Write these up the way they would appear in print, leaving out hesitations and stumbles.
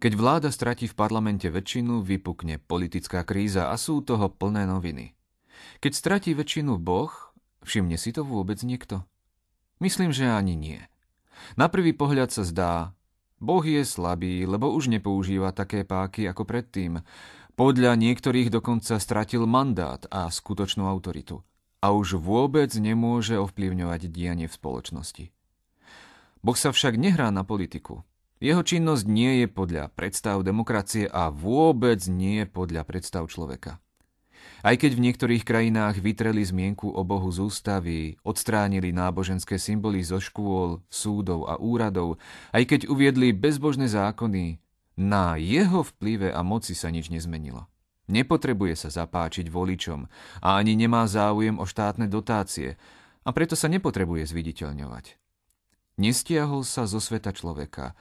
Keď vláda stratí v parlamente väčšinu, vypukne politická kríza a sú toho plné noviny. Keď stratí väčšinu Boh, všimne si to vôbec niekto? Myslím, že ani nie. Na prvý pohľad sa zdá, Boh je slabý, lebo už nepoužíva také páky ako predtým. Podľa niektorých dokonca stratil mandát a skutočnú autoritu. A už vôbec nemôže ovplyvňovať dianie v spoločnosti. Boh sa však nehrá na politiku. Jeho činnosť nie je podľa predstav demokracie a vôbec nie je podľa predstav človeka. Aj keď v niektorých krajinách vytreli zmienku o Bohu z ústavy, odstránili náboženské symboly zo škôl, súdov a úradov, aj keď uviedli bezbožné zákony, na jeho vplyve a moci sa nič nezmenilo. Nepotrebuje sa zapáčiť voličom a ani nemá záujem o štátne dotácie a preto sa nepotrebuje zviditeľňovať. Nestiahol sa zo sveta človeka,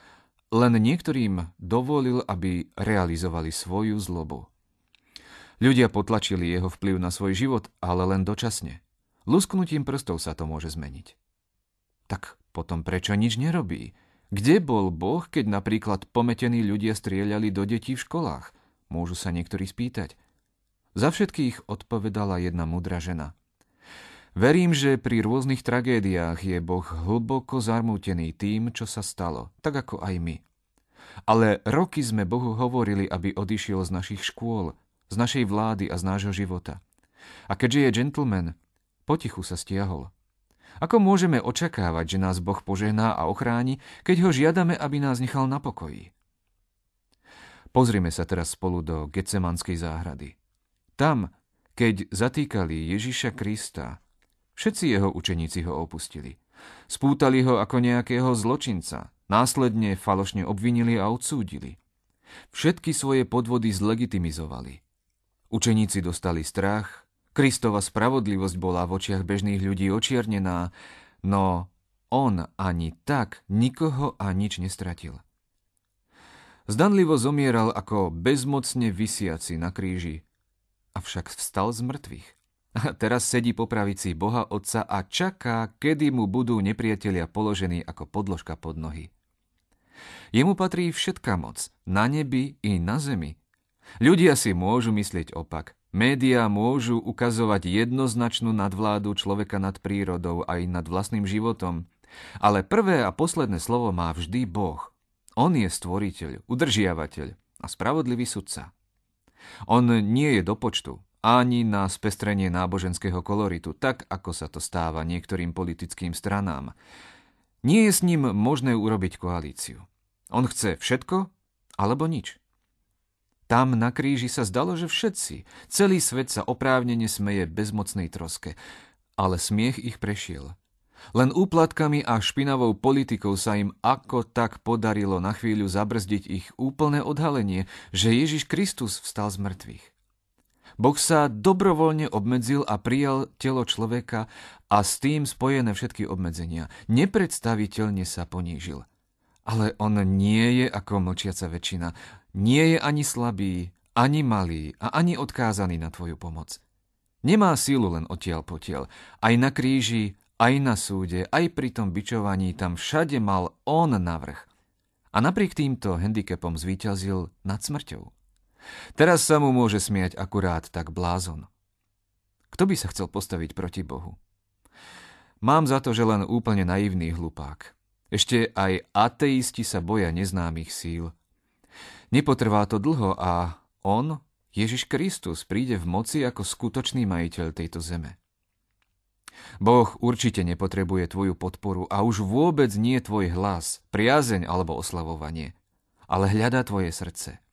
len niektorým dovolil, aby realizovali svoju zlobu. Ľudia potlačili jeho vplyv na svoj život, ale len dočasne. Lusknutím prstov sa to môže zmeniť. Tak potom prečo nič nerobí? Kde bol Boh, keď napríklad pometení ľudia strieľali do detí v školách? Môžu sa niektorí spýtať. Za všetkých odpovedala jedna múdra žena. Verím, že pri rôznych tragédiách je Boh hlboko zarmútený tým, čo sa stalo, tak ako aj my. Ale roky sme Bohu hovorili, aby odišiel z našich škôl, z našej vlády a z nášho života. A keďže je gentleman, potichu sa stiahol. Ako môžeme očakávať, že nás Boh požehná a ochráni, keď ho žiadame, aby nás nechal na pokoji? Pozrime sa teraz spolu do Getsemanskej záhrady. Tam, keď zatýkali Ježiša Krista, všetci jeho učeníci ho opustili. Spútali ho ako nejakého zločinca, následne falošne obvinili a odsúdili. Všetky svoje podvody zlegitimizovali. Učeníci dostali strach, Kristova spravodlivosť bola v očiach bežných ľudí očiernená, no on ani tak nikoho a nič nestratil. Zdanlivo zomieral ako bezmocne visiaci na kríži, avšak vstal z mŕtvych. A teraz sedí po pravici Boha Otca a čaká, kedy mu budú nepriatelia položení ako podložka pod nohy. Jemu patrí všetká moc, na nebi i na zemi. Ľudia si môžu myslieť opak. Médiá môžu ukazovať jednoznačnú nadvládu človeka nad prírodou aj nad vlastným životom. Ale prvé a posledné slovo má vždy Boh. On je stvoriteľ, udržiavateľ a spravodlivý sudca. On nie je do počtu, ani na spestrenie náboženského koloritu, tak ako sa to stáva niektorým politickým stranám. Nie je s ním možné urobiť koalíciu. On chce všetko, alebo nič. Tam na kríži sa zdalo, že všetci, celý svet sa oprávnene smeje bezmocnej troske, ale smiech ich prešiel. Len úplatkami a špinavou politikou sa im ako tak podarilo na chvíľu zabrzdiť ich úplné odhalenie, že Ježiš Kristus vstal z mŕtvych. Boh sa dobrovoľne obmedzil a prijal telo človeka a s tým spojené všetky obmedzenia. Nepredstaviteľne sa ponížil. Ale on nie je ako mlčiaca väčšina. Nie je ani slabý, ani malý a ani odkázaný na tvoju pomoc. Nemá sílu len odtiaľ potiaľ. Aj na kríži, aj na súde, aj pri tom bičovaní tam všade mal on navrch. A napriek týmto handicapom zvíťazil nad smrťou. Teraz sa mu môže smiať akurát tak blázon. Kto by sa chcel postaviť proti Bohu? Mám za to, že len úplne naivný hlupák. Ešte aj ateisti sa boja neznámych síl. Nepotrvá to dlho a on, Ježiš Kristus, príde v moci ako skutočný majiteľ tejto zeme. Boh určite nepotrebuje tvoju podporu a už vôbec nie tvoj hlas, priazeň alebo oslavovanie, ale hľadá tvoje srdce.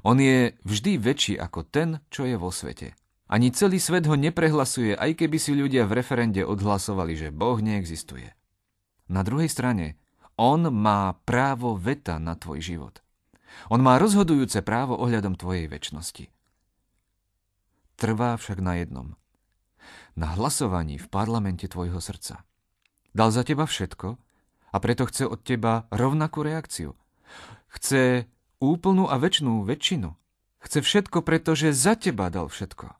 On je vždy väčší ako ten, čo je vo svete. Ani celý svet ho neprehlasuje, aj keby si ľudia v referende odhlasovali, že Boh neexistuje. Na druhej strane, on má právo veta na tvoj život. On má rozhodujúce právo ohľadom tvojej večnosti. Trvá však na jednom. Na hlasovaní v parlamente tvojho srdca. Dal za teba všetko a preto chce od teba rovnakú reakciu. Chce úplnú a večnú väčšinu. Chce všetko, pretože za teba dal všetko.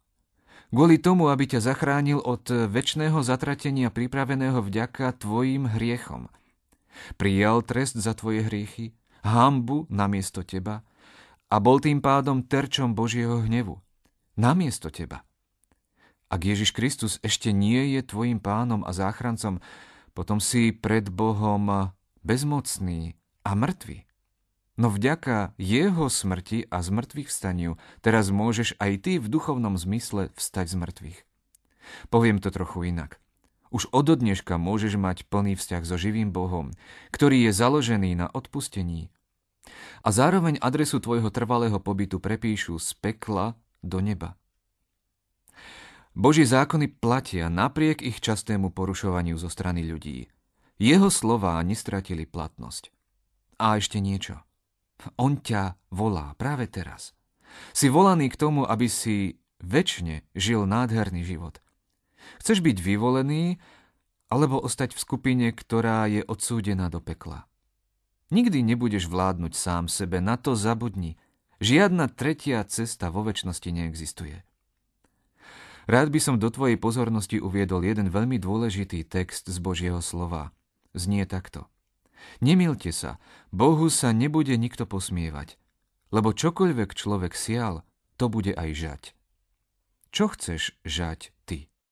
Kvôli tomu, aby ťa zachránil od večného zatratenia pripraveného vďaka tvojim hriechom. Prijal trest za tvoje hriechy, hanbu namiesto teba a bol tým pádom terčom Božieho hnevu. Namiesto teba. Ak Ježiš Kristus ešte nie je tvojim pánom a záchrancom, potom si pred Bohom bezmocný a mŕtvy. No vďaka jeho smrti a zmrtvých vstaniu teraz môžeš aj ty v duchovnom zmysle vstať z mŕtvych. Poviem to trochu inak. Už od dneška môžeš mať plný vzťah so živým Bohom, ktorý je založený na odpustení. A zároveň adresu tvojho trvalého pobytu prepíšu z pekla do neba. Božie zákony platia napriek ich častému porušovaniu zo strany ľudí. Jeho slová nestratili platnosť. A ešte niečo. On ťa volá práve teraz. Si volaný k tomu, aby si večne žil nádherný život. Chceš byť vyvolený, alebo ostať v skupine, ktorá je odsúdená do pekla. Nikdy nebudeš vládnuť sám sebe, na to zabudni. Žiadna tretia cesta vo večnosti neexistuje. Rád by som do tvojej pozornosti uviedol jeden veľmi dôležitý text z Božieho slova. Znie takto. Nemýlte sa, Bohu sa nebude nikto posmievať, lebo čokoľvek človek sial, to bude aj žať. Čo chceš žať